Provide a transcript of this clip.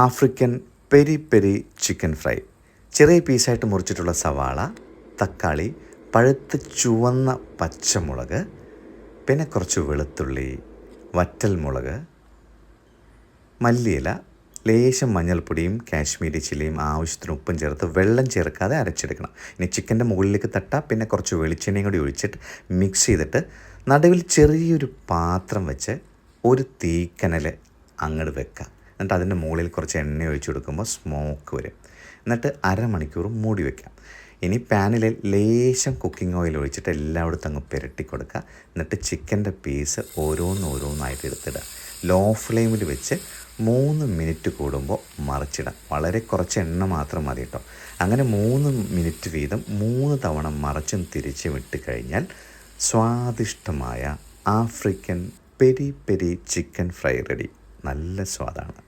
African peri peri chicken fry. ചെറിയ പീസായിട്ട് മുറിച്ചിട്ടുള്ള സവാള, തക്കാളി, പഴുത്ത് ചുവന്ന പച്ചമുളക്, പിന്നെ കുറച്ച് വെളുത്തുള്ളി, വറ്റൽമുളക്, മല്ലിയില, ലേശം മഞ്ഞൾപ്പൊടിയും കാശ്മീരി ചില്ലിയും ആവശ്യത്തിന് ഉപ്പും ചേർത്ത് വെള്ളം ചേർക്കാതെ അരച്ചെടുക്കണം. ഇനി ചിക്കൻ്റെ മുകളിലേക്ക് തട്ടാം. പിന്നെ കുറച്ച് വെളിച്ചെണ്ണയും കൂടി ഒഴിച്ചിട്ട് മിക്സ് ചെയ്തിട്ട് നടുവിൽ ചെറിയൊരു പാത്രം വെച്ച് ഒരു തീക്കനൽ അങ്ങോട്ട് വെക്കുക. എന്നിട്ട് അതിൻ്റെ മുകളിൽ കുറച്ച് എണ്ണ ഒഴിച്ച് കൊടുക്കുമ്പോൾ സ്മോക്ക് വരും. എന്നിട്ട് അരമണിക്കൂർ മൂടി വയ്ക്കാം. ഇനി പാനിൽ ലേശം കുക്കിംഗ് ഓയിൽ ഒഴിച്ചിട്ട് എല്ലായിടത്തും അങ്ങ് പുരട്ടി കൊടുക്കുക. എന്നിട്ട് ചിക്കൻ്റെ പീസ് ഓരോന്നോരോന്നായിട്ട് എടുത്തിടുക. ലോ ഫ്ലെയിമിൽ വെച്ച് 3 മിനിറ്റ് കൂടുമ്പോൾ മറിച്ചിടാം. വളരെ കുറച്ച് എണ്ണ മാത്രം മതി കേട്ടോ. അങ്ങനെ 3 മിനിറ്റ് വീതം 3 തവണ മറിച്ചും തിരിച്ചും ഇട്ട് കഴിഞ്ഞാൽ സ്വാദിഷ്ടമായ African peri peri chicken fry ready. നല്ല സ്വാദാണ്.